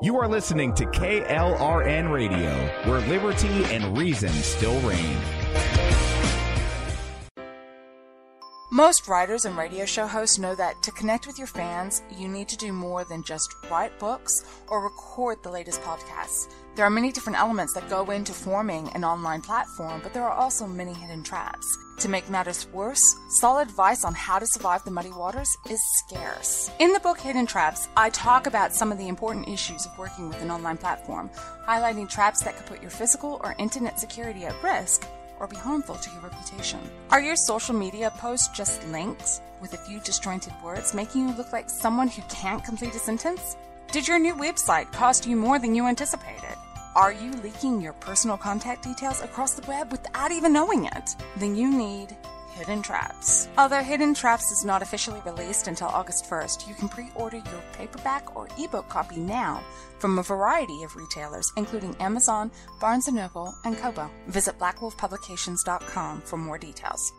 You are listening to KLRN Radio, where liberty and reason still reign. Most writers and radio show hosts know that to connect with your fans, you need to do more than just write books or record the latest podcasts. There are many different elements that go into forming an online platform, but there are also many hidden traps. To make matters worse, solid advice on how to survive the muddy waters is scarce. In the book Hidden Traps, I talk about some of the important issues of working with an online platform, highlighting traps that could put your physical or internet security at risk or be harmful to your reputation. Are your social media posts just links with a few disjointed words, making you look like someone who can't complete a sentence? Did your new website cost you more than you anticipated? Are you leaking your personal contact details across the web without even knowing it? Then you need Hidden Traps. Although Hidden Traps is not officially released until August 1st, you can pre-order your paperback or ebook copy now from a variety of retailers, including Amazon, Barnes & Noble, and Kobo. Visit blackwolfpublications.com for more details.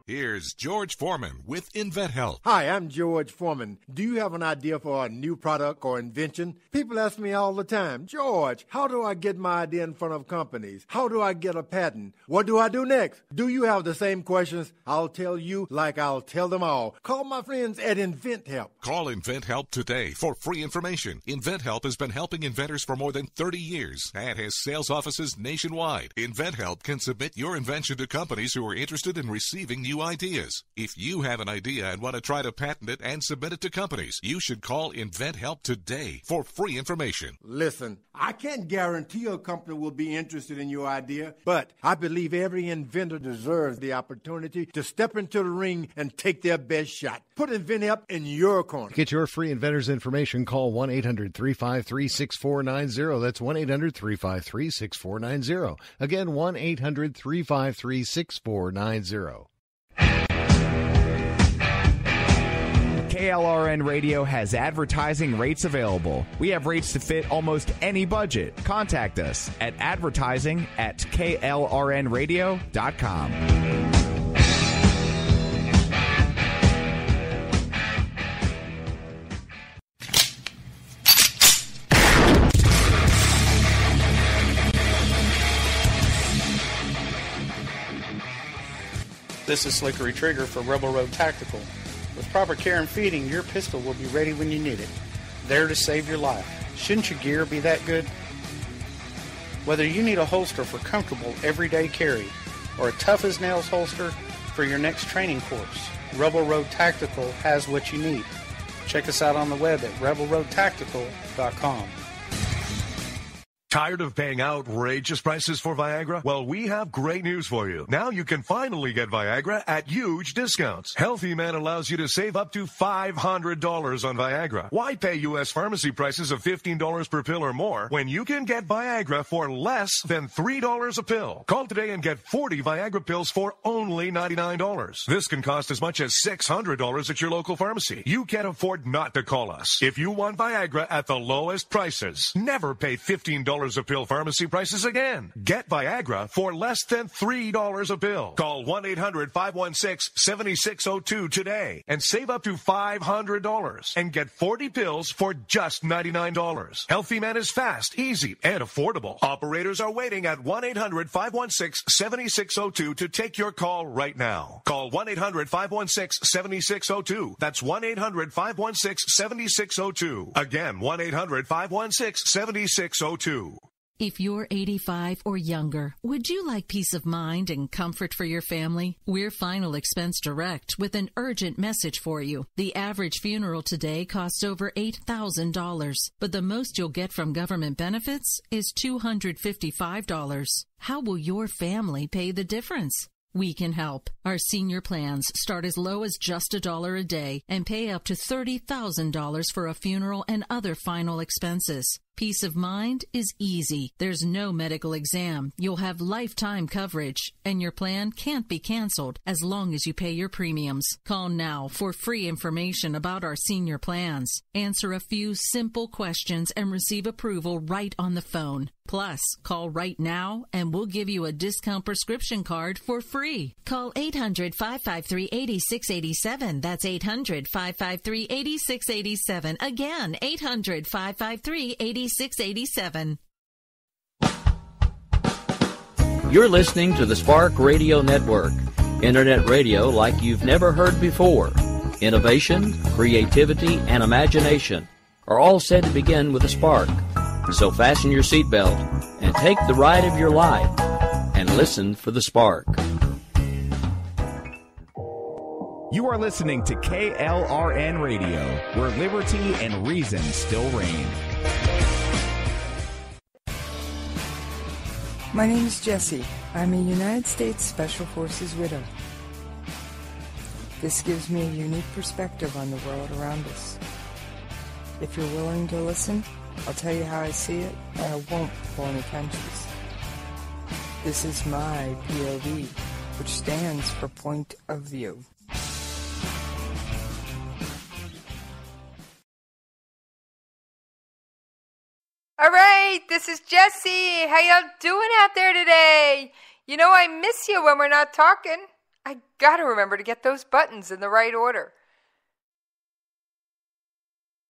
Here's George Foreman with InventHelp. Hi, I'm George Foreman. Do you have an idea for a new product or invention? People ask me all the time, George, how do I get my idea in front of companies? How do I get a patent? What do I do next? Do you have the same questions? I'll tell you like I'll tell them all. Call my friends at InventHelp. Call InventHelp today for free information. InventHelp has been helping inventors for more than 30 years and has sales offices nationwide. InventHelp can submit your invention to companies who are interested in receiving new ideas. If you have an idea and want to try to patent it and submit it to companies, you should call InventHelp today for free information. Listen, I can't guarantee a company will be interested in your idea, but I believe every inventor deserves the opportunity to step into the ring and take their best shot. Put InventHelp in your corner. Get your free inventor's information. Call 1-800-353-6490. That's 1-800-353-6490. Again, 1-800-353-6490. KLRN Radio has advertising rates available. We have rates to fit almost any budget. Contact us at advertising@klrnradio.com. This is Slickery Trigger for Rebel Road Tactical. With proper care and feeding, your pistol will be ready when you need it, there to save your life. Shouldn't your gear be that good? Whether you need a holster for comfortable everyday carry or a tough-as-nails holster for your next training course, Rebel Road Tactical has what you need. Check us out on the web at rebelroadtactical.com. Tired of paying outrageous prices for Viagra? Well, we have great news for you. Now you can finally get Viagra at huge discounts. Healthy Man allows you to save up to $500 on Viagra. Why pay U.S. pharmacy prices of $15 per pill or more when you can get Viagra for less than $3 a pill? Call today and get 40 Viagra pills for only $99. This can cost as much as $600 at your local pharmacy. You can't afford not to call us. If you want Viagra at the lowest prices, never pay $15 a pill pharmacy prices again. Get Viagra for less than $3 a pill. Call 1-800-516-7602 today and save up to $500 and get 40 pills for just $99. Healthy Man is fast, easy, and affordable. Operators are waiting at 1-800-516-7602 to take your call right now. Call 1-800-516-7602. That's 1-800-516-7602. Again, 1-800-516-7602. If you're 85 or younger, would you like peace of mind and comfort for your family? We're Final Expense Direct with an urgent message for you. The average funeral today costs over $8,000, but the most you'll get from government benefits is $255. How will your family pay the difference? We can help. Our senior plans start as low as just $1 a day and pay up to $30,000 for a funeral and other final expenses. Peace of mind is easy. There's no medical exam. You'll have lifetime coverage, and your plan can't be canceled as long as you pay your premiums. Call now for free information about our senior plans. Answer a few simple questions and receive approval right on the phone. Plus, call right now and we'll give you a discount prescription card for free. Call 800-553-8687. That's 800-553-8687. Again, 800-553-8687. 2687. You're listening to the Spark Radio Network, internet radio like you've never heard before. Innovation, creativity, and imagination are all said to begin with a spark. So fasten your seatbelt and take the ride of your life and listen for the spark. You are listening to KLRN Radio, where liberty and reason still reign. My name is Jessie. I'm a United States Special Forces widow. This gives me a unique perspective on the world around us. If you're willing to listen, I'll tell you how I see it, and I won't pull any punches. This is my POV, which stands for Point of View. All right, this is Jessie. How y'all doing out there today? You know I miss you when we're not talking. I gotta remember to get those buttons in the right order.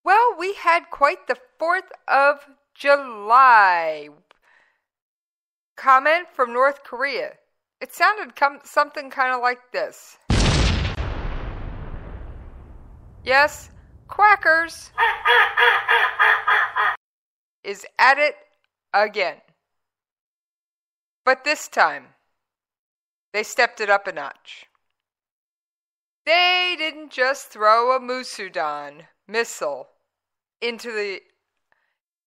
Well, we had quite the 4th of July. Comment from North Korea. It sounded something kind of like this. Yes, Quackers is at it again. But this time, they stepped it up a notch. They didn't just throw a Musudan missile into the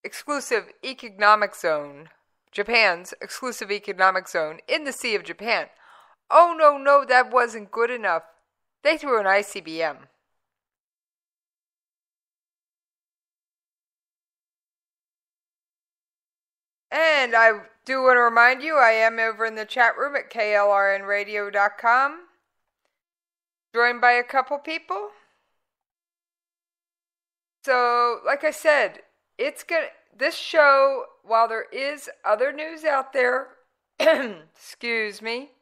exclusive economic zone, Japan's exclusive economic zone in the Sea of Japan. Oh, no, that wasn't good enough. They threw an ICBM. And I do want to remind you, I am over in the chat room at klrnradio.com, joined by a couple people. So, like I said, this show, while there is other news out there, excuse me,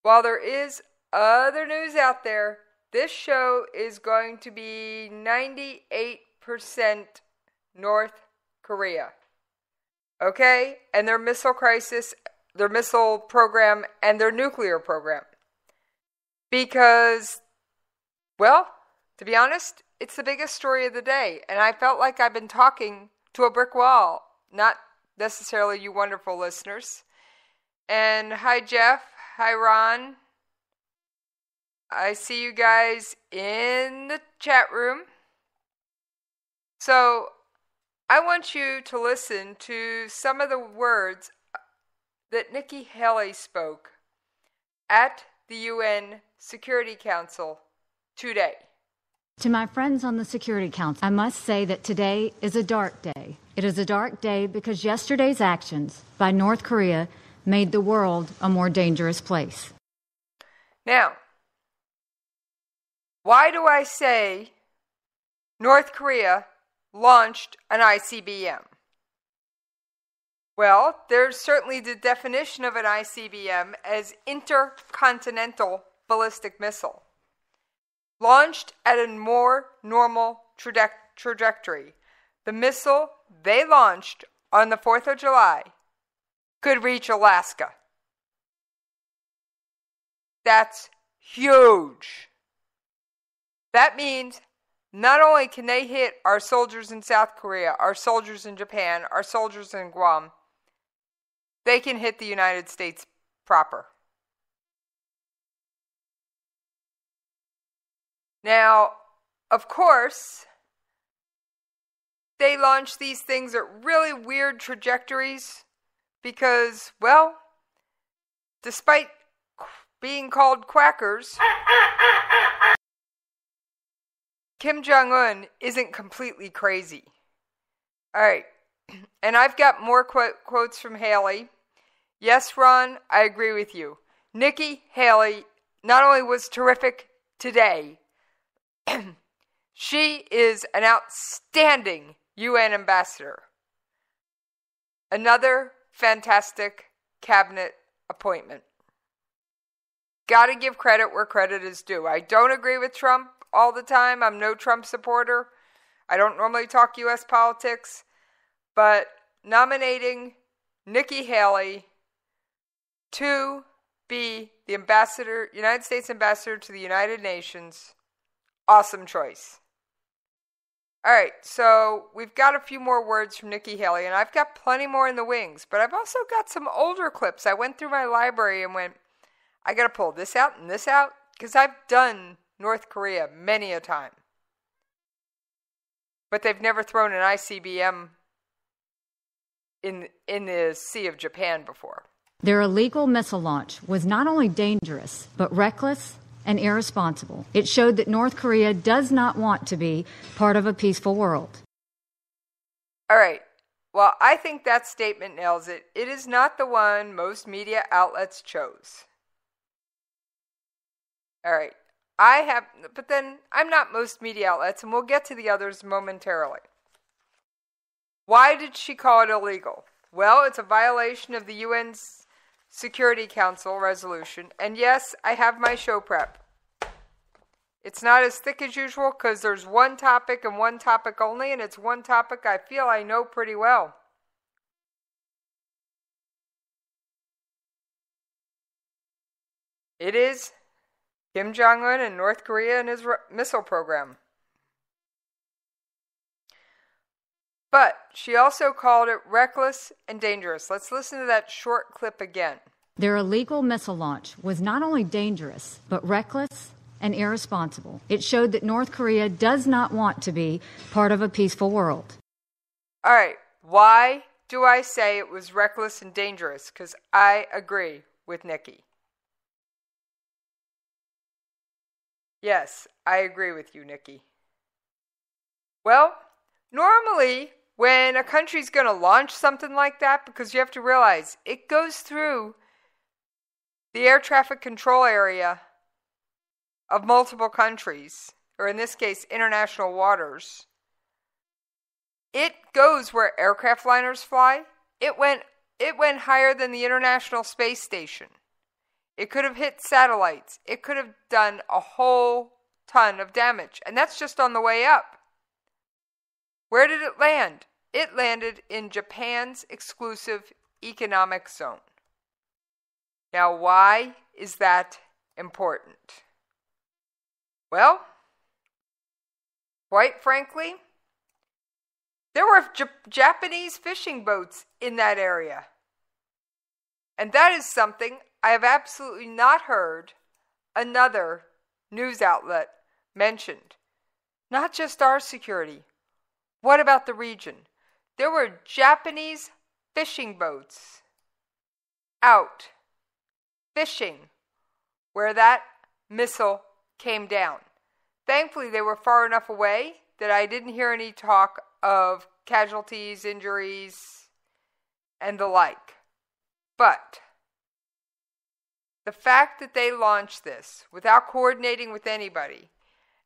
while there is other news out there, this show is going to be 98% North Korea. Okay? And their missile crisis, their missile program, and their nuclear program. Because, well, to be honest, it's the biggest story of the day. And I felt like I've been talking to a brick wall. Not necessarily you wonderful listeners. And hi, Jeff. Hi, Ron. I see you guys in the chat room. So, I want you to listen to some of the words that Nikki Haley spoke at the UN Security Council today. To my friends on the Security Council, I must say that today is a dark day. It is a dark day because yesterday's actions by North Korea made the world a more dangerous place. Now, why do I say North Korea launched an ICBM? Well, there's certainly the definition of an ICBM as intercontinental ballistic missile. Launched at a more normal trajectory. The missile they launched on the 4th of July could reach Alaska. That's huge. That means not only can they hit our soldiers in South Korea, our soldiers in Japan, our soldiers in Guam, they can hit the United States proper. Now, of course, they launch these things at really weird trajectories because, well, despite being called quackers, Kim Jong-un isn't completely crazy. All right, and I've got more quotes from Haley. Yes, Ron, I agree with you. Nikki Haley not only was terrific today, she is an outstanding UN ambassador. Another fantastic cabinet appointment. Gotta give credit where credit is due. I don't agree with Trump all the time. I'm no Trump supporter. I don't normally talk U.S. politics, but nominating Nikki Haley to be the United States ambassador to the United Nations, awesome choice. All right, so we've got a few more words from Nikki Haley, and I've got plenty more in the wings, but I've also got some older clips. I went through my library and went, I got to pull this out and this out, because I've done North Korea many a time. But they've never thrown an ICBM in the Sea of Japan before. Their illegal missile launch was not only dangerous, but reckless and irresponsible. It showed that North Korea does not want to be part of a peaceful world. All right. Well, I think that statement nails it. It is not the one most media outlets chose. All right. But then I'm not most media outlets, and we'll get to the others momentarily. Why did she call it illegal? Well, it's a violation of the UN's Security Council resolution. And yes, I have my show prep. It's not as thick as usual because there's one topic and one topic only, and it's one topic I feel I know pretty well. It is Kim Jong-un and North Korea and his missile program. But she also called it reckless and dangerous. Let's listen to that short clip again. Their illegal missile launch was not only dangerous, but reckless and irresponsible. It showed that North Korea does not want to be part of a peaceful world. All right, why do I say it was reckless and dangerous? Because I agree with Nikki. Yes, I agree with you, Nikki. Well, normally when a country's going to launch something like that, because you have to realize it goes through the air traffic control area of multiple countries, or in this case, international waters. It goes where aircraft liners fly. It went higher than the International Space Station. It could have hit satellites. It could have done a whole ton of damage. And that's just on the way up. Where did it land? It landed in Japan's exclusive economic zone. Now, why is that important? Well, quite frankly, there were Japanese fishing boats in that area. And that is something I have absolutely not heard another news outlet mentioned. Not just our security. What about the region? There were Japanese fishing boats out fishing where that missile came down. Thankfully, they were far enough away that I didn't hear any talk of casualties, injuries, and the like. But the fact that they launched this without coordinating with anybody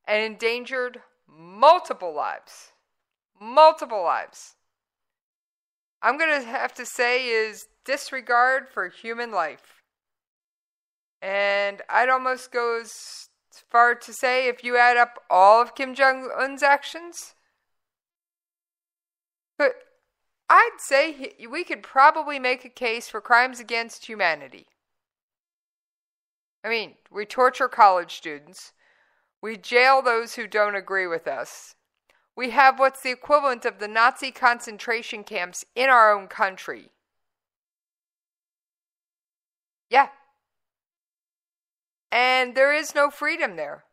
and endangered multiple lives, I'm going to have to say is disregard for human life. And I'd almost go as far to say if you add up all of Kim Jong-un's actions, but I'd say we could probably make a case for crimes against humanity. I mean, we torture college students. We jail those who don't agree with us. We have what's the equivalent of the Nazi concentration camps in our own country. Yeah. And there is no freedom there.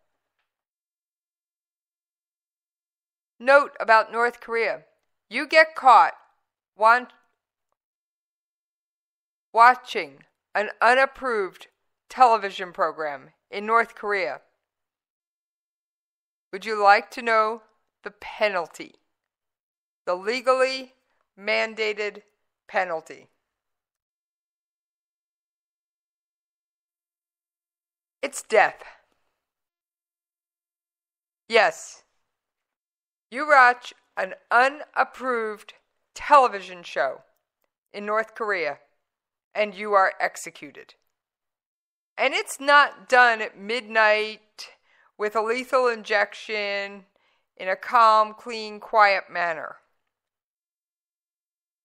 Note about North Korea. You get caught watching an unapproved television program in North Korea. Would you like to know the penalty? The legally mandated penalty. It's death. Yes. You watch an unapproved television show in North Korea and you are executed. And it's not done at midnight with a lethal injection in a calm, clean, quiet manner.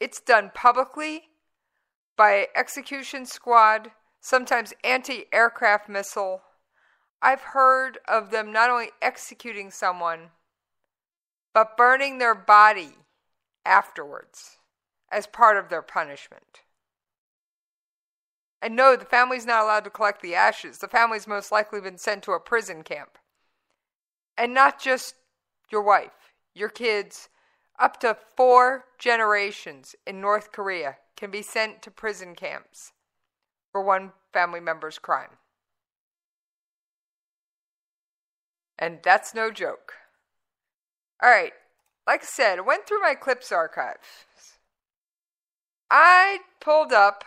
It's done publicly by execution squad, sometimes anti-aircraft missile. I've heard of them not only executing someone, but burning their body afterwards as part of their punishment. And no, the family's not allowed to collect the ashes. The family's most likely been sent to a prison camp. And not just your wife, your kids, up to 4 generations in North Korea can be sent to prison camps for one family member's crime. And that's no joke. All right, like I said, I went through my clips archive. I pulled up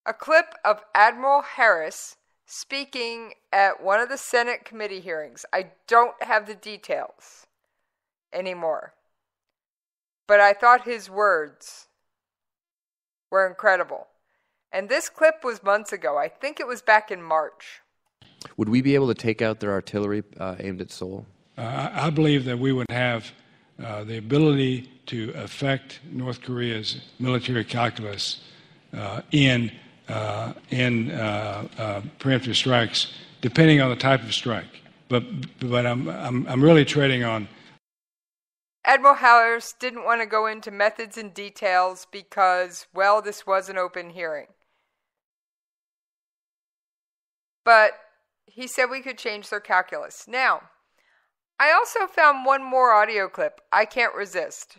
a clip of Admiral Harris speaking at one of the Senate committee hearings. I don't have the details anymore, but I thought his words were incredible. And this clip was months ago. I think it was back in March. Would we be able to take out their artillery aimed at Seoul? I believe that we would have the ability to affect North Korea's military calculus in preemptive strikes, depending on the type of strike. But I'm really treading on. Admiral Harris didn't want to go into methods and details because, well, this was an open hearing. But he said we could change their calculus. Now, I also found one more audio clip I can't resist.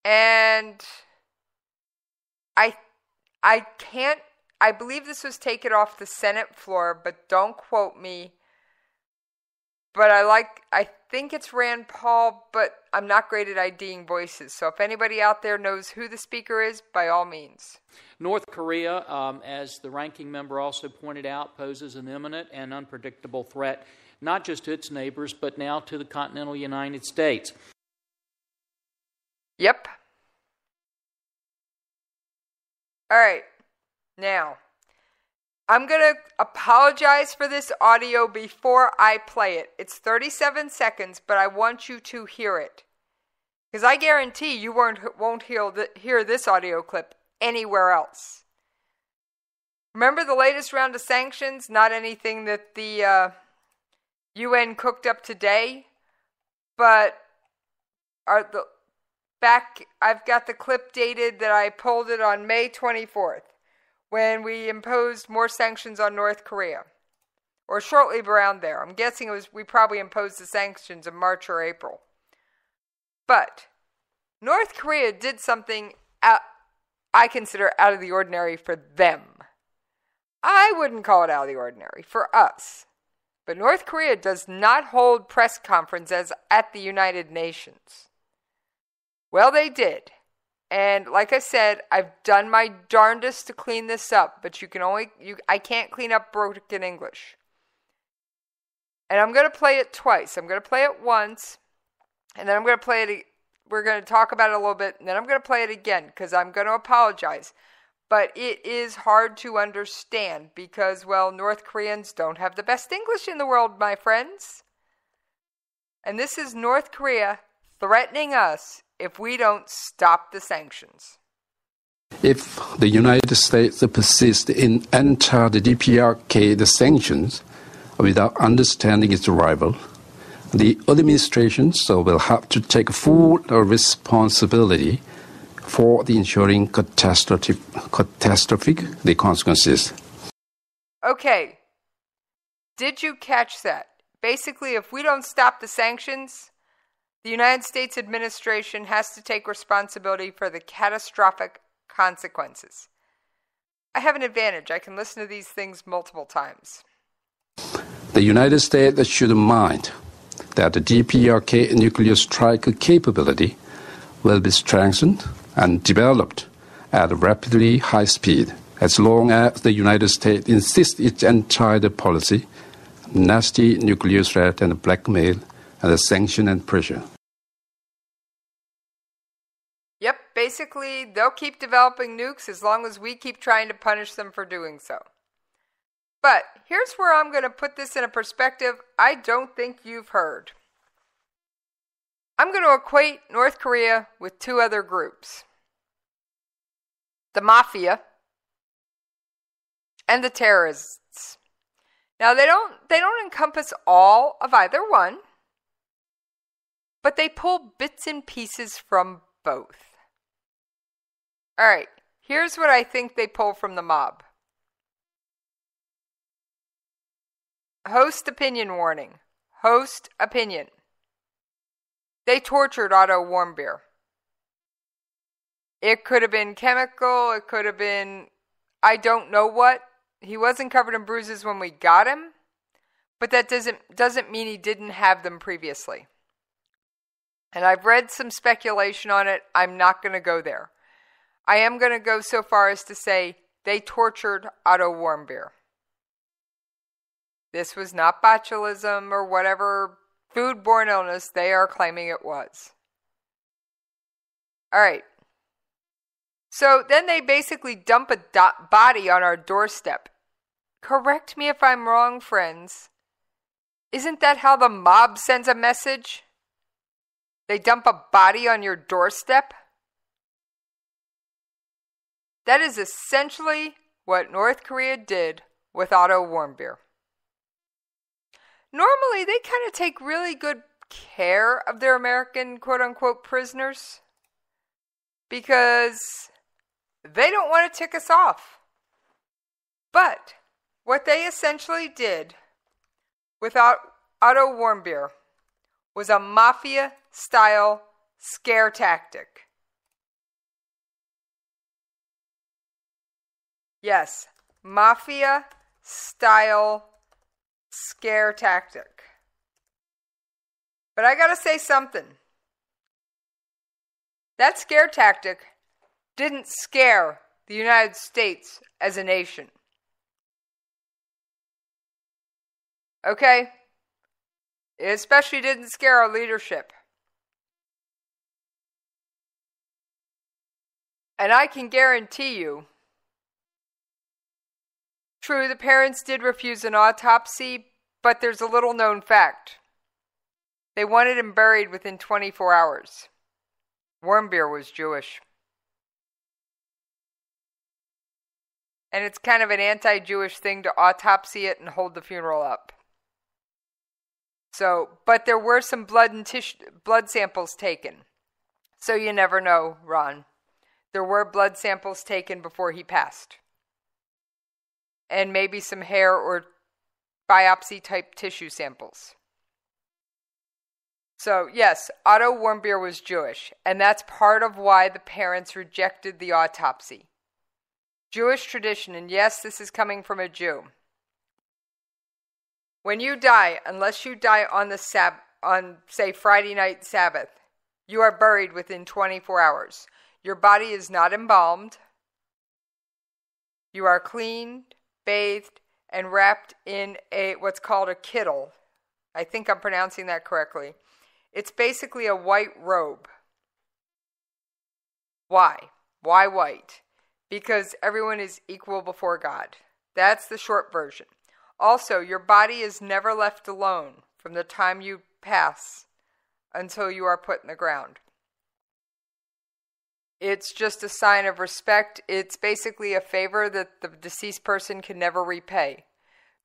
And I believe this was taken off the Senate floor, but don't quote me. But I think it's Rand Paul, but I'm not great at IDing voices. So if anybody out there knows who the speaker is, by all means. North Korea, as the ranking member also pointed out, poses an imminent and unpredictable threat, not just to its neighbors, but now to the continental United States. Yep. All right. Now, I'm going to apologize for this audio before I play it. It's 37 seconds, but I want you to hear it. Because I guarantee you won't hear this audio clip anywhere else. Remember the latest round of sanctions? Not anything that the UN cooked up today, but I've got the clip dated that I pulled it on May 24th. When we imposed more sanctions on North Korea, or shortly around there. I'm guessing we probably imposed the sanctions in March or April. But North Korea did something I consider out of the ordinary for them. I wouldn't call it out of the ordinary for us. But North Korea does not hold press conferences at the United Nations. Well, they did. And like I said, I've done my darndest to clean this up, but I can't clean up broken English. And I'm going to play it twice. I'm going to play it once, and then I'm going to play it. We're going to talk about it a little bit, and then I'm going to play it again because I'm going to apologize. But it is hard to understand because, well, North Koreans don't have the best English in the world, my friends. And this is North Korea threatening us if we don't stop the sanctions. If the United States persists in enter the DPRK, the sanctions, without understanding its rival, the administration will have to take full responsibility for the ensuring catastrophic the consequences. Okay. Did you catch that? Basically, if we don't stop the sanctions, the United States administration has to take responsibility for the catastrophic consequences. I have an advantage. I can listen to these things multiple times. The United States should mind that the DPRK nuclear strike capability will be strengthened and developed at a rapidly high speed as long as the United States insists its entire policy, nasty nuclear threat and blackmail, and sanction and pressure. Yep, basically, they'll keep developing nukes as long as we keep trying to punish them for doing so. But here's where I'm going to put this in a perspective I don't think you've heard. I'm going to equate North Korea with two other groups. The mafia and the terrorists. Now they don't encompass all of either one, but they pull bits and pieces from both. All right, here's what I think they pull from the mob. Host opinion warning. Host opinion. They tortured Otto Warmbier. It could have been chemical. It could have been, I don't know what. He wasn't covered in bruises when we got him, but that doesn't mean he didn't have them previously. And I've read some speculation on it. I'm not going to go there. I am going to go so far as to say they tortured Otto Warmbier. This was not botulism or whatever foodborne illness they are claiming it was. All right. So then they basically dump a body on our doorstep. Correct me if I'm wrong, friends. Isn't that how the mob sends a message? They dump a body on your doorstep? That is essentially what North Korea did with Otto Warmbier. Normally, they kind of take really good care of their American quote-unquote prisoners because they don't want to tick us off. But what they essentially did with Otto Warmbier was a mafia-style scare tactic. Yes, mafia-style scare tactic. But I gotta say something. That scare tactic didn't scare the United States as a nation. Okay? It especially didn't scare our leadership. And I can guarantee you, true, the parents did refuse an autopsy, but there's a little known fact. They wanted him buried within 24 hours. Warmbier was Jewish. And it's kind of an anti-Jewish thing to autopsy it and hold the funeral up. So, but there were some blood samples taken. So you never know, Ron. There were blood samples taken before he passed. And maybe some hair or biopsy-type tissue samples. So, yes, Otto Warmbier was Jewish, and that's part of why the parents rejected the autopsy. Jewish tradition, and yes, this is coming from a Jew. When you die, unless you die on say, Friday night Sabbath, you are buried within 24 hours. Your body is not embalmed. You are cleaned, bathed, and wrapped in what's called a kittel. I think I'm pronouncing that correctly. It's basically a white robe. Why? Why white? Because everyone is equal before God. That's the short version. Also, your body is never left alone from the time you pass until you are put in the ground. It's just a sign of respect. It's basically a favor that the deceased person can never repay.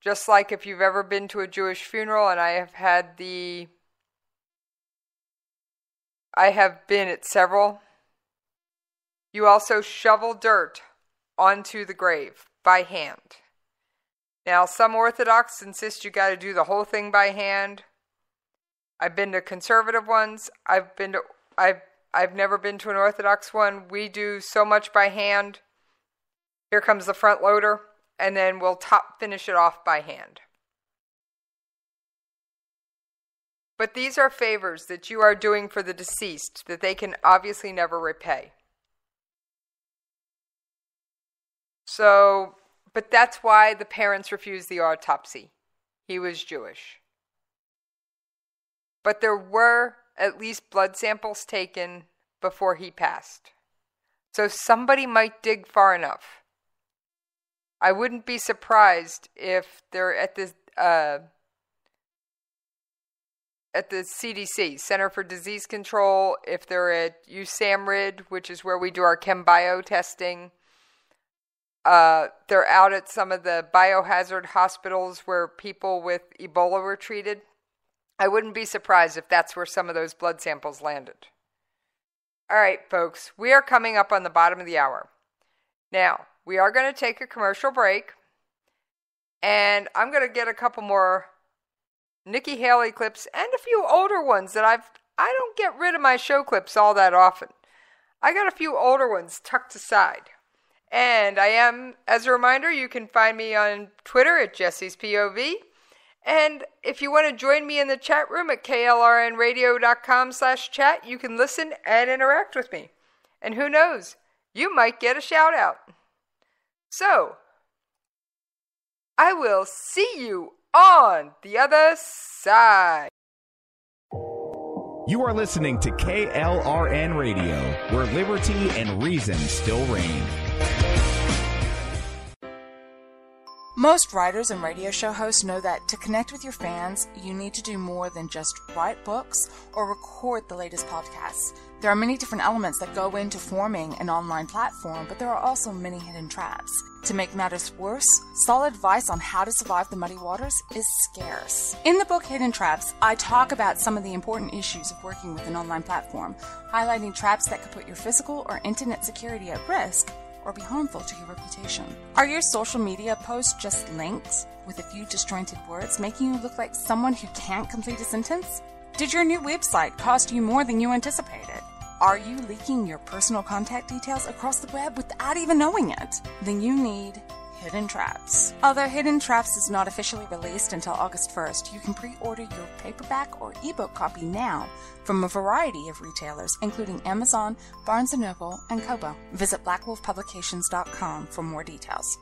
Just like if you've ever been to a Jewish funeral, and I have been at several, you also shovel dirt onto the grave by hand. Now, some Orthodox insist you got to do the whole thing by hand. I've been to conservative ones. I've never been to an Orthodox one. We do so much by hand. Here comes the front loader, and then we'll finish it off by hand. But these are favors that you are doing for the deceased that they can obviously never repay. So, but that's why the parents refused the autopsy. He was Jewish. But there were at least blood samples taken before he passed. So somebody might dig far enough I wouldn't be surprised if they're at the CDC, Center for Disease Control, if they're at USAMRIID, which is where we do our ChemBio testing. They're out at some of the biohazard hospitals where people with Ebola were treated. I wouldn't be surprised if that's where some of those blood samples landed. All right, folks, we are coming up on the bottom of the hour. Now, we are going to take a commercial break, and I'm going to get a couple more Nikki Haley clips and a few older ones that I don't get rid of my show clips all that often. I got a few older ones tucked aside. And I am, as a reminder, you can find me on Twitter at Jessies POV. And if you want to join me in the chat room at klrnradio.com/chat, you can listen and interact with me. And who knows, you might get a shout out. So, I will see you on the other side. You are listening to KLRN Radio, where liberty and reason still reign. Most writers and radio show hosts know that to connect with your fans, you need to do more than just write books or record the latest podcasts. There are many different elements that go into forming an online platform, but there are also many hidden traps. To make matters worse, solid advice on how to survive the muddy waters is scarce. In the book Hidden Traps, I talk about some of the important issues of working with an online platform, highlighting traps that could put your physical or internet security at risk or be harmful to your reputation. Are your social media posts just links with a few disjointed words, making you look like someone who can't complete a sentence? Did your new website cost you more than you anticipated? Are you leaking your personal contact details across the web without even knowing it? Then you need Hidden Traps. Although Hidden Traps is not officially released until August 1st, you can pre-order your paperback or ebook copy now from a variety of retailers, including Amazon, Barnes & Noble, and Kobo. Visit blackwolfpublications.com for more details.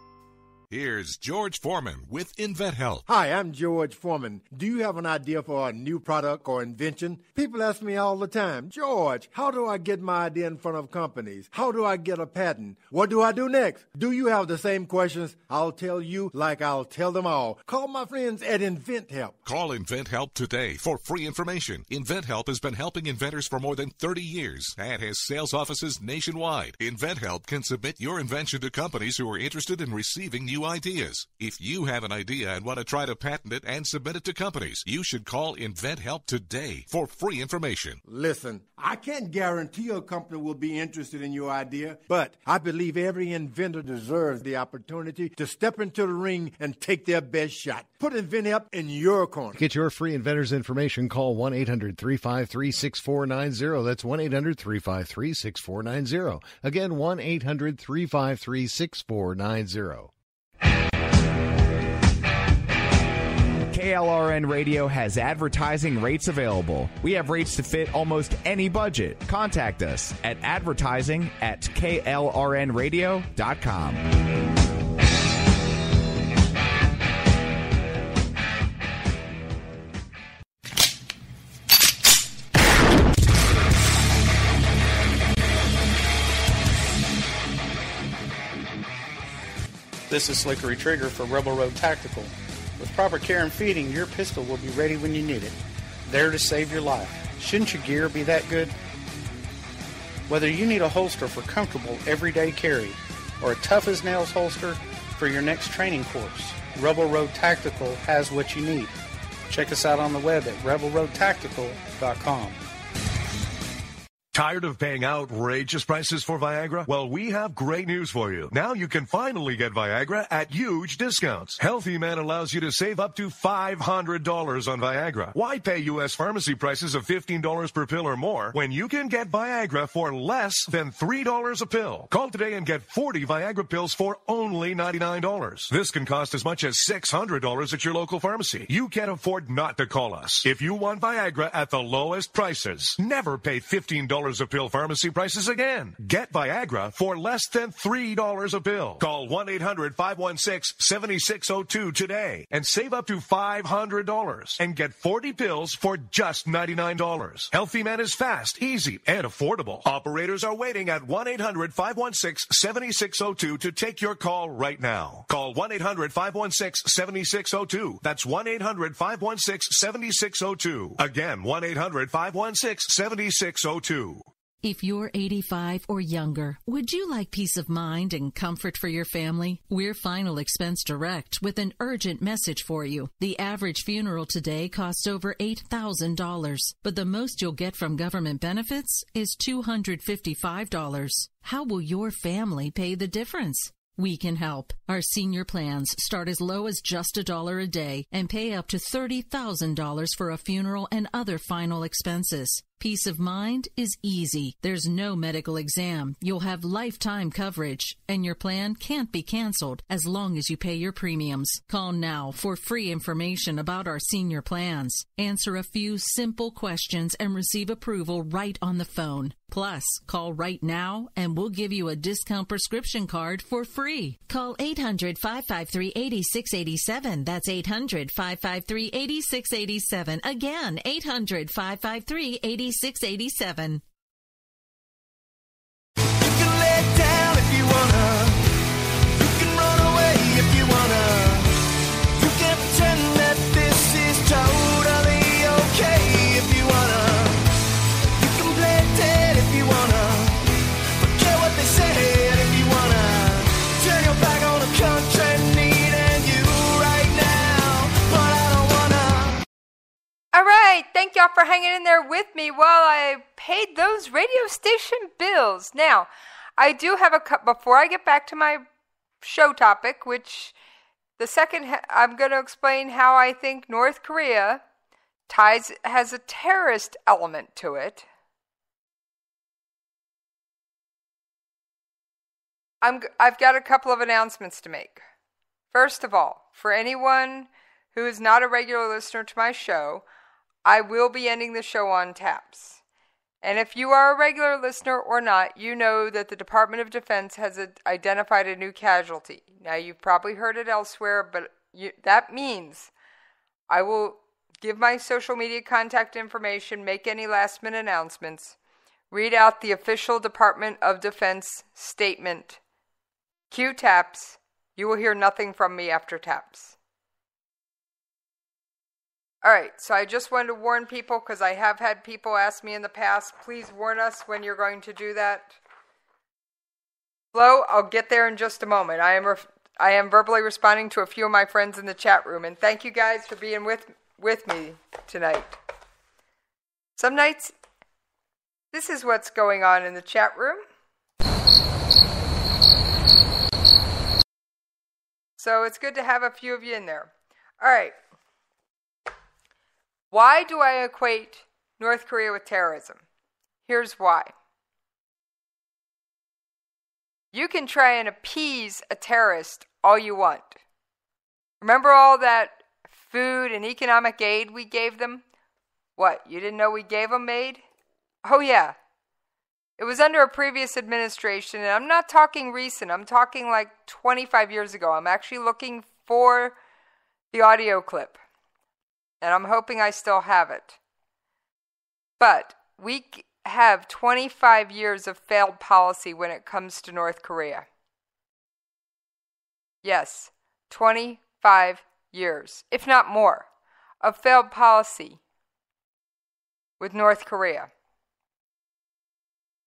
Here's George Foreman with InventHelp. Hi, I'm George Foreman. Do you have an idea for a new product or invention? People ask me all the time, George, how do I get my idea in front of companies? How do I get a patent? What do I do next? Do you have the same questions? I'll tell you like I'll tell them all. Call my friends at InventHelp. Call InventHelp today for free information. InventHelp has been helping inventors for more than 30 years and has sales offices nationwide. InventHelp can submit your invention to companies who are interested in receiving new ideas. If you have an idea and want to try to patent it and submit it to companies, you should call InventHelp today for free information. Listen, I can't guarantee a company will be interested in your idea, but I believe every inventor deserves the opportunity to step into the ring and take their best shot. Put InventHelp in your corner. To get your free inventor's information, call 1-800-353-6490. That's 1-800-353-6490. Again, 1-800-353-6490. KLRN Radio has advertising rates available. We have rates to fit almost any budget. Contact us at advertising@klrnradio.com. This is Slickery Trigger for Rebel Road Tactical. With proper care and feeding, your pistol will be ready when you need it, there to save your life. Shouldn't your gear be that good? Whether you need a holster for comfortable everyday carry or a tough-as-nails holster for your next training course, Rebel Road Tactical has what you need. Check us out on the web at rebelroadtactical.com. Tired of paying outrageous prices for Viagra? Well, we have great news for you. Now you can finally get Viagra at huge discounts. Healthy Man allows you to save up to $500 on Viagra. Why pay U.S. pharmacy prices of $15 per pill or more when you can get Viagra for less than $3 a pill? Call today and get 40 Viagra pills for only $99. This can cost as much as $600 at your local pharmacy. You can't afford not to call us. If you want Viagra at the lowest prices, never pay $15 $3 a pill pharmacy prices again. Get Viagra for less than $3 a pill. Call 1-800-516-7602 today and save up to $500 and get 40 pills for just $99. Healthy Man is fast, easy, and affordable. Operators are waiting at 1-800-516-7602 to take your call right now. Call 1-800-516-7602. That's 1-800-516-7602. Again, 1-800-516-7602. If you're 85 or younger, would you like peace of mind and comfort for your family? We're Final Expense Direct with an urgent message for you. The average funeral today costs over $8,000, but the most you'll get from government benefits is $255. How will your family pay the difference? We can help. Our senior plans start as low as just $1 a day and pay up to $30,000 for a funeral and other final expenses. Peace of mind is easy. There's no medical exam. You'll have lifetime coverage, and your plan can't be canceled as long as you pay your premiums. Call now for free information about our senior plans. Answer a few simple questions and receive approval right on the phone. Plus, call right now and we'll give you a discount prescription card for free. Call 800-553-8687. That's 800-553-8687. Again, 800-553-8687. 8687. You can lay down if you wanna. You can run away if you wanna. You can pretend that this is totally okay if you wanna. You can play dead if you wanna. Forget what they said if you wanna. Turn your back on the country needing you right now, but I don't wanna. All right, thank y'all for hanging in there with me while I paid those radio station bills. Now, I do have before I get back to my show topic, which the second I'm going to explain how I think North Korea has a terrorist element to it. I've got a couple of announcements to make. First of all, for anyone who is not a regular listener to my show, I will be ending the show on taps. And if you are a regular listener or not, you know that the Department of Defense has identified a new casualty. Now, you've probably heard it elsewhere, but that means I will give my social media contact information, make any last-minute announcements, read out the official Department of Defense statement, cue taps. You will hear nothing from me after taps. All right, so I just wanted to warn people because I have had people ask me in the past, please warn us when you're going to do that. Flo, I'll get there in just a moment. I am verbally responding to a few of my friends in the chat room, and thank you guys for being with me tonight. Some nights, this is what's going on in the chat room. So it's good to have a few of you in there. All right. Why do I equate North Korea with terrorism? Here's why. You can try and appease a terrorist all you want. Remember all that food and economic aid we gave them? What, you didn't know we gave them aid? Oh yeah. It was under a previous administration, and I'm not talking recent. I'm talking like 25 years ago. I'm actually looking for the audio clip. And I'm hoping I still have it. But we have 25 years of failed policy when it comes to North Korea. Yes, 25 years, if not more, of failed policy with North Korea.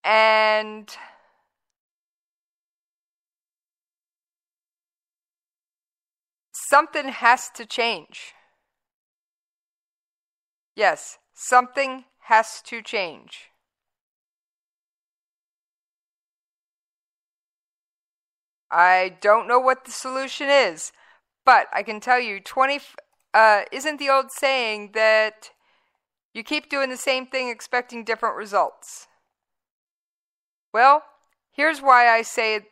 And something has to change. Yes, something has to change. I don't know what the solution is, but I can tell you, isn't the old saying that you keep doing the same thing expecting different results? Well, here's why I say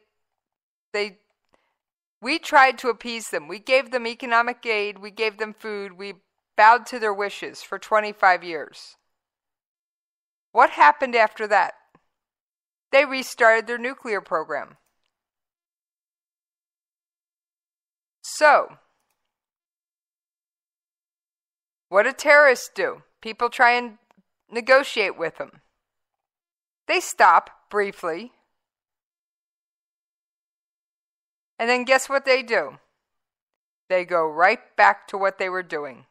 we tried to appease them. We gave them economic aid, we gave them food, we bowed to their wishes for 25 years. What happened after that? They restarted their nuclear program. So, what do terrorists do? People try and negotiate with them. They stop briefly. And then guess what they do? They go right back to what they were doing.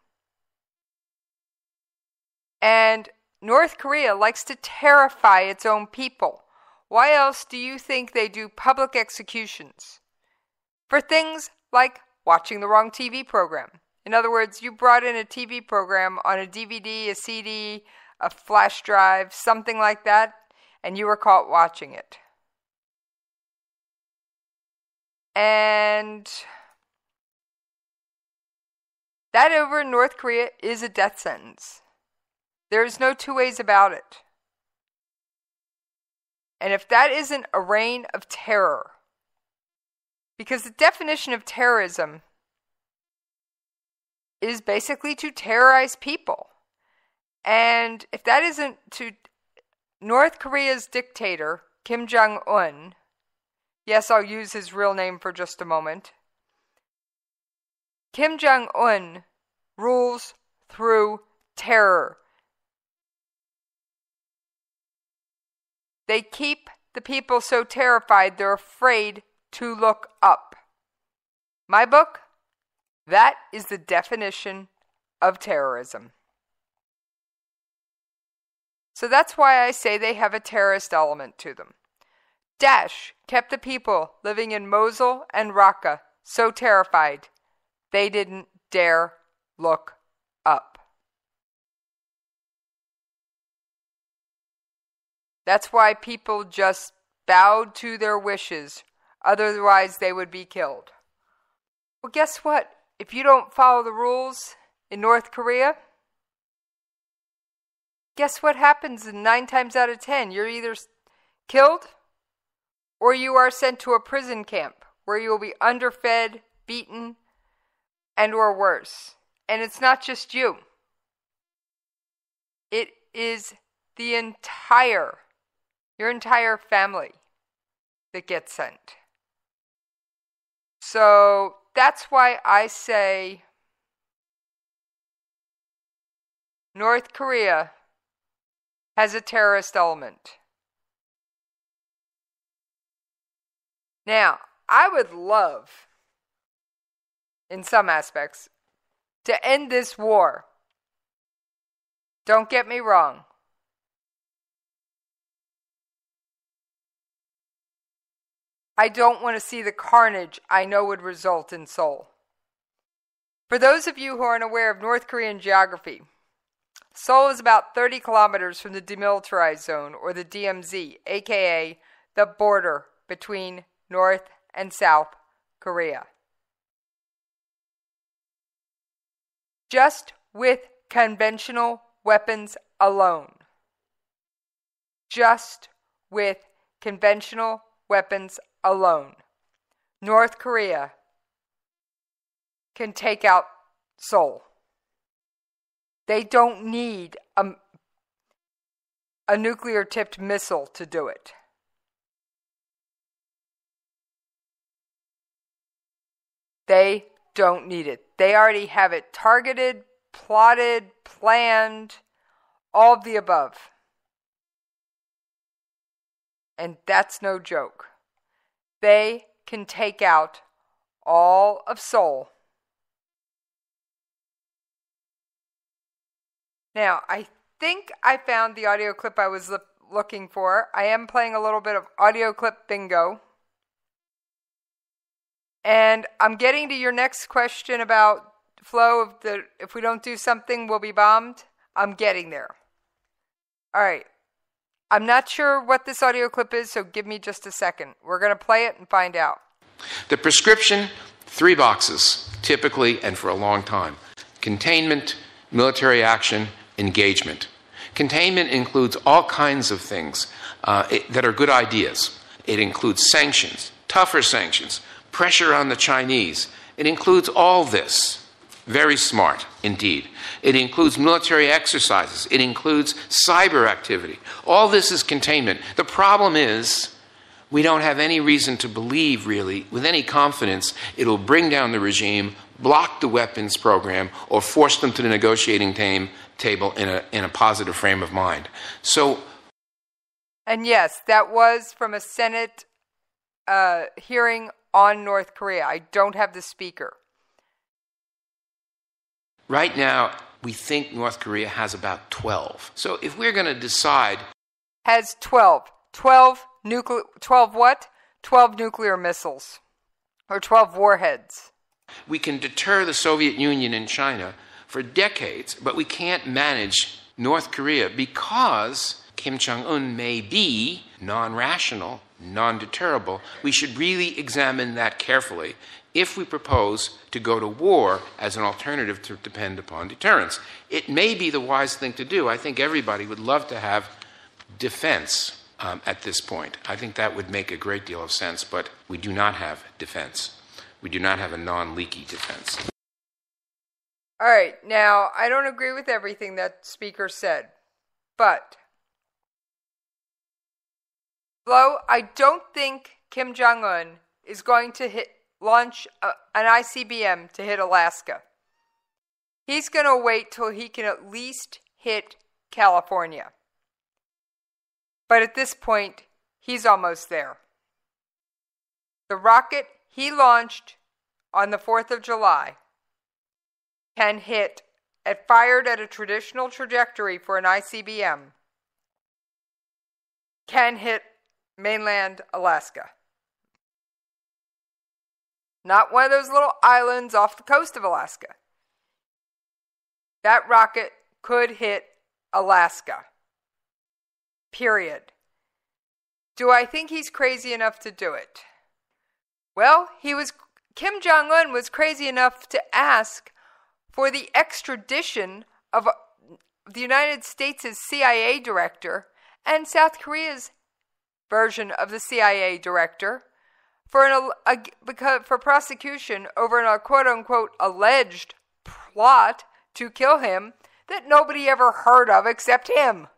And North Korea likes to terrify its own people. Why else do you think they do public executions? For things like watching the wrong TV program. In other words, you brought in a TV program on a DVD, a CD, a flash drive, something like that, and you were caught watching it. And that over in North Korea is a death sentence. There's no two ways about it. And if that isn't a reign of terror, because the definition of terrorism is basically to terrorize people. And if that isn't to North Korea's dictator, Kim Jong-un, yes, I'll use his real name for just a moment. Kim Jong-un rules through terror. They keep the people so terrified they're afraid to look up. My book, that is the definition of terrorism. So that's why I say they have a terrorist element to them. Daesh kept the people living in Mosul and Raqqa so terrified they didn't dare look up. That's why people just bowed to their wishes, otherwise they would be killed. Well, guess what? If you don't follow the rules in North Korea, guess what happens 9 times out of 10? You're either killed or you are sent to a prison camp where you will be underfed, beaten, and or worse. And it's not just you. It is the your entire family that gets sent. So that's why I say North Korea has a terrorist element. Now, I would love, in some aspects, to end this war. Don't get me wrong. I don't want to see the carnage I know would result in Seoul. For those of you who aren't aware of North Korean geography, Seoul is about 30 kilometers from the demilitarized zone, or the DMZ, aka the border between North and South Korea. Just with conventional weapons alone. Just with conventional weapons alone, North Korea can take out Seoul. They don't need a nuclear-tipped missile to do it. They don't need it. They already have it targeted, plotted, planned, all of the above. And that's no joke. They can take out all of Seoul. Now, I think I found the audio clip I was looking for. I am playing a little bit of audio clip bingo. And I'm getting to your next question about flow of if we don't do something, we'll be bombed. I'm getting there. All right. I'm not sure what this audio clip is, so give me just a second. We're going to play it and find out. The prescription, 3 boxes, typically and for a long time. Containment, military action, engagement. Containment includes all kinds of things that are good ideas. It includes sanctions, tougher sanctions, pressure on the Chinese. It includes all this. Very smart, indeed. It includes military exercises. It includes cyber activity. All this is containment. The problem is we don't have any reason to believe, really, with any confidence, it'll bring down the regime, block the weapons program, or force them to the negotiating table in a positive frame of mind. So, and yes, that was from a Senate hearing on North Korea. I don't have the speaker. Right now, we think North Korea has about 12. So if we're going to decide... Has 12. 12 what? 12 nuclear missiles. Or 12 warheads. We can deter the Soviet Union and China for decades, but we can't manage North Korea because Kim Jong-un may be non-rational, non-deterrable. We should really examine that carefully if we propose to go to war as an alternative to depend upon deterrence. It may be the wise thing to do. I think everybody would love to have defense at this point. I think that would make a great deal of sense, but we do not have defense. We do not have a non-leaky defense. All right, now, I don't agree with everything that speaker said, but, Flo, I don't think Kim Jong-un is going to launch an ICBM to hit Alaska. He's going to wait till he can at least hit California. But at this point, he's almost there. The rocket he launched on the 4th of July can hit, fired at a traditional trajectory for an ICBM, can hit mainland Alaska. Not one of those little islands off the coast of Alaska. That rocket could hit Alaska. Period. Do I think he's crazy enough to do it? Well, Kim Jong-un was crazy enough to ask for the extradition of the United States' CIA director and South Korea's version of the CIA director for prosecution over a quote-unquote alleged plot to kill him that nobody ever heard of except him.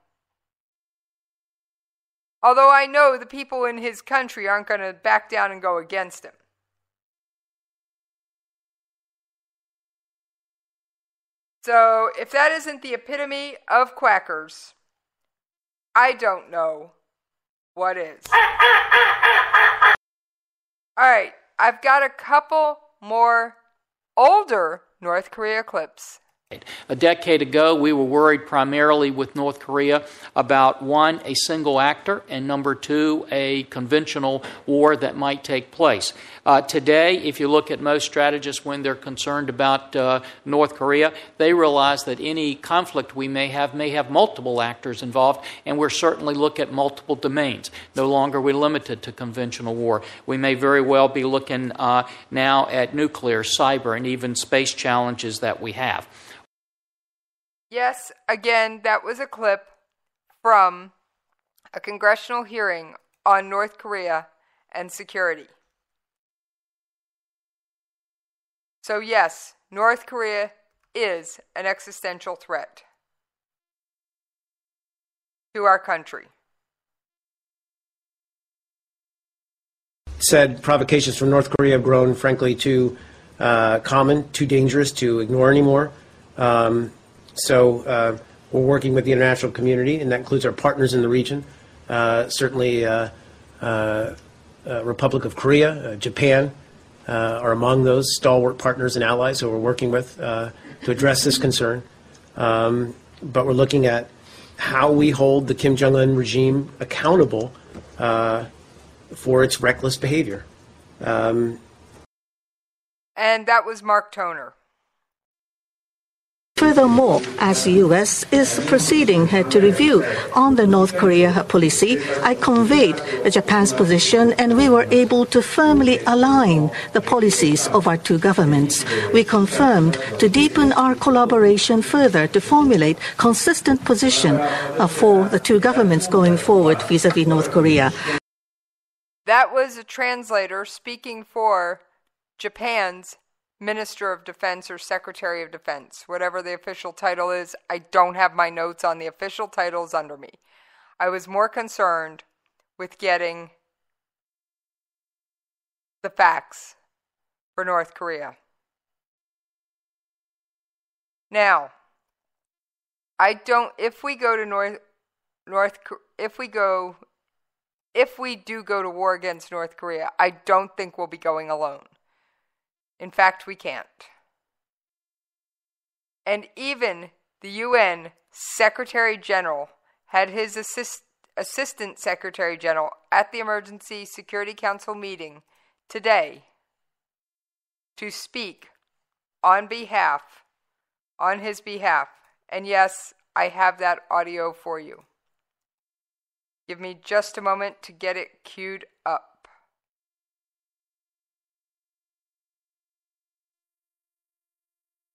Although I know the people in his country aren't going to back down and go against him. So, if that isn't the epitome of quackers, I don't know what is. Alright, I've got a couple more older North Korea clips. A decade ago, we were worried primarily with North Korea about, one, a single actor, and number two, a conventional war that might take place. Today, if you look at most strategists when they're concerned about North Korea, they realize that any conflict we may have multiple actors involved, and we're certainly look at multiple domains. No longer are we limited to conventional war. We may very well be looking now at nuclear, cyber, and even space challenges that we have. Yes, again, that was a clip from a congressional hearing on North Korea and security. So yes, North Korea is an existential threat to our country. Said provocations from North Korea have grown, frankly, too common, too dangerous to ignore anymore. So we're working with the international community, and that includes our partners in the region. Certainly, Republic of Korea, Japan are among those stalwart partners and allies who we're working with to address this concern. But we're looking at how we hold the Kim Jong-un regime accountable for its reckless behavior. And that was Mark Toner. Furthermore, as the U.S. is proceeding to review on the North Korea policy, I conveyed Japan's position, and we were able to firmly align the policies of our two governments. We confirmed to deepen our collaboration further to formulate consistent position for the two governments going forward vis-à-vis North Korea. That was a translator speaking for Japan's Minister of Defense or Secretary of Defense, whatever the official title is. I don't have my notes on the official titles under me. I was more concerned with getting the facts for North Korea. Now, if we do go to war against North Korea, I don't think we'll be going alone. In fact, we can't. And even the UN Secretary General had his Assistant Secretary General at the Emergency Security Council meeting today to speak on his behalf. And yes, I have that audio for you. Give me just a moment to get it queued up.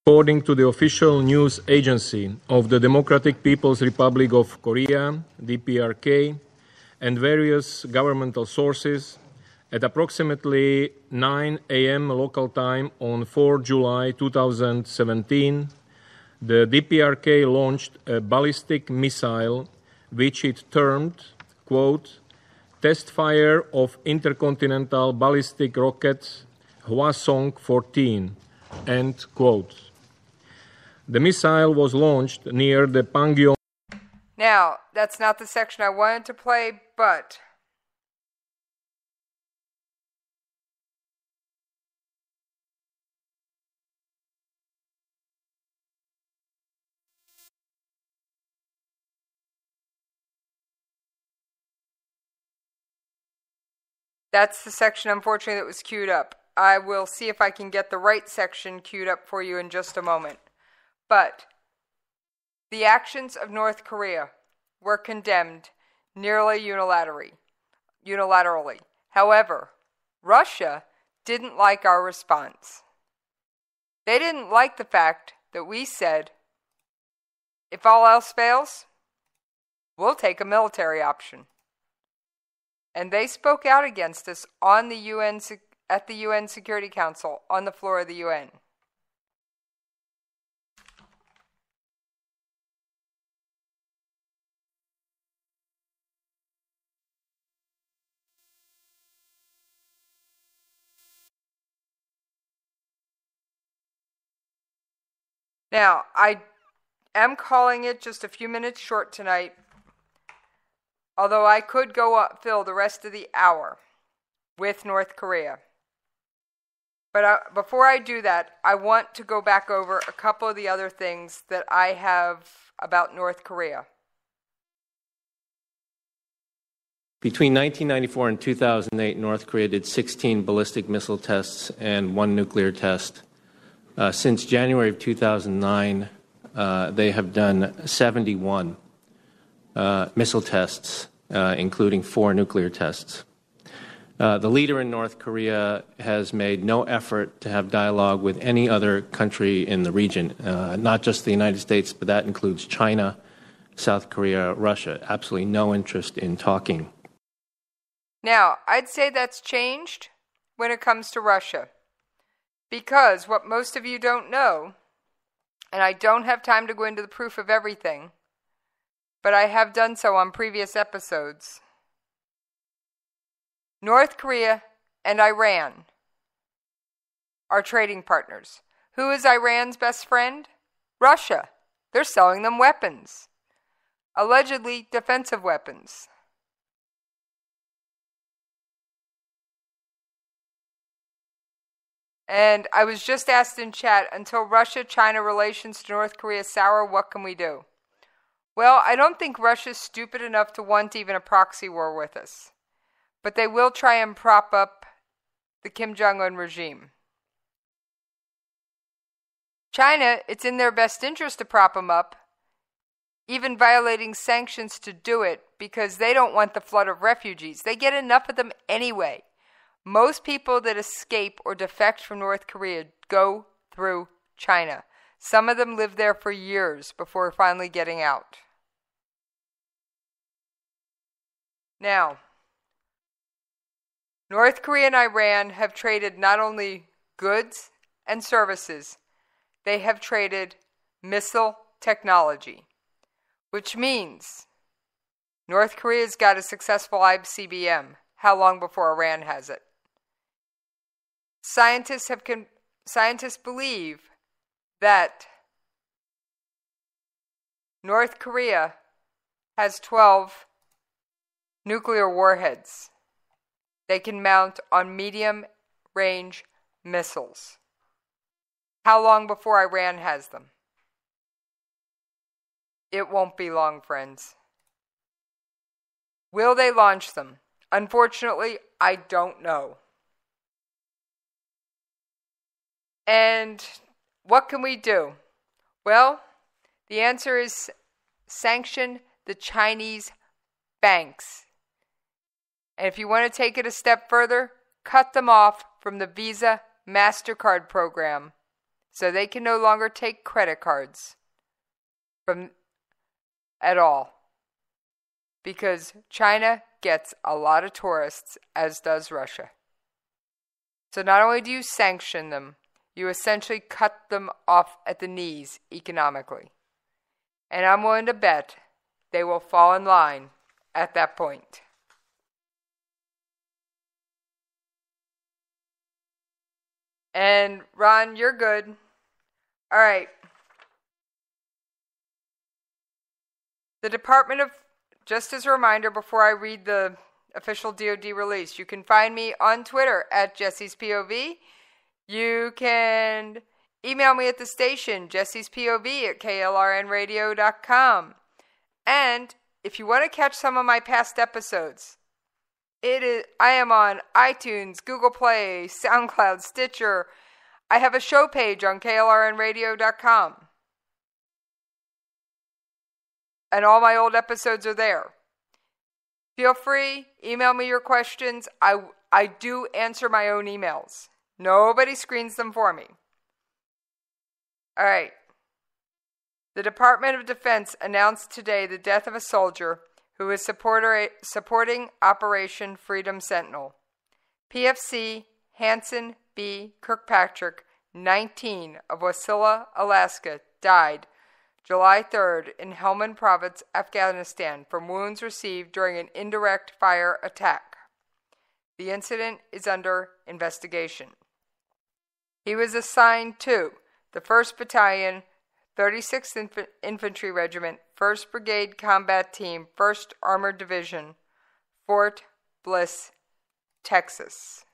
According to the official news agency of the Democratic People's Republic of Korea, DPRK, and various governmental sources, at approximately 9 a.m. local time on 4 July 2017, the DPRK launched a ballistic missile which it termed, quote, test fire of intercontinental ballistic rocket Hwasong-14, end quote. The missile was launched near the Pangyong. Now, that's not the section I wanted to play, but that's the section, unfortunately, that was queued up. I will see if I can get the right section queued up for you in just a moment. But the actions of North Korea were condemned nearly unilaterally. However, Russia didn't like our response. They didn't like the fact that we said, if all else fails, we'll take a military option. And they spoke out against us at the UN Security Council on the floor of the UN. Now, I am calling it just a few minutes short tonight, although I could fill the rest of the hour with North Korea. But before I do that, I want to go back over a couple of the other things that I have about North Korea. Between 1994 and 2008, North Korea did 16 ballistic missile tests and 1 nuclear test. Since January of 2009, they have done 71 missile tests, including 4 nuclear tests. The leader in North Korea has made no effort to have dialogue with any other country in the region, not just the United States, but that includes China, South Korea, Russia. Absolutely no interest in talking. Now, I'd say that's changed when it comes to Russia. Because what most of you don't know, and I don't have time to go into the proof of everything, but I have done so on previous episodes, North Korea and Iran are trading partners. Who is Iran's best friend? Russia. They're selling them weapons, allegedly defensive weapons. And I was just asked in chat, until Russia-China relations to North Korea sour, what can we do? Well, I don't think Russia's stupid enough to want even a proxy war with us. But they will try and prop up the Kim Jong-un regime. China, it's in their best interest to prop them up, even violating sanctions to do it, because they don't want the flood of refugees. They get enough of them anyway. Most people that escape or defect from North Korea go through China. Some of them live there for years before finally getting out. Now, North Korea and Iran have traded not only goods and services, they have traded missile technology, which means North Korea's got a successful ICBM. How long before Iran has it? Scientists believe that North Korea has 12 nuclear warheads they can mount on medium-range missiles. How long before Iran has them? It won't be long, friends. Will they launch them? Unfortunately, I don't know. And what can we do? Well, the answer is sanction the Chinese banks. And if you want to take it a step further, cut them off from the Visa MasterCard program so they can no longer take credit cards at all. Because China gets a lot of tourists, as does Russia. So not only do you sanction them, you essentially cut them off at the knees economically. And I'm willing to bet they will fall in line at that point. And Ron, you're good. All right. The Department of, just as a reminder before I read the official DoD release, you can find me on Twitter at Jessies POV. You can email me at the station, jessiespov@klrnradio.com. And if you want to catch some of my past episodes, I am on iTunes, Google Play, SoundCloud, Stitcher. I have a show page on klrnradio.com. And all my old episodes are there. Feel free, email me your questions. I do answer my own emails. Nobody screens them for me. All right. The Department of Defense announced today the death of a soldier who is supporting Operation Freedom Sentinel. PFC Hanson B. Kirkpatrick, 19, of Wasilla, Alaska, died July 3rd in Helmand Province, Afghanistan, from wounds received during an indirect fire attack. The incident is under investigation. He was assigned to the 1st Battalion, 36th Infantry Regiment, 1st Brigade Combat Team, 1st Armored Division, Fort Bliss, Texas.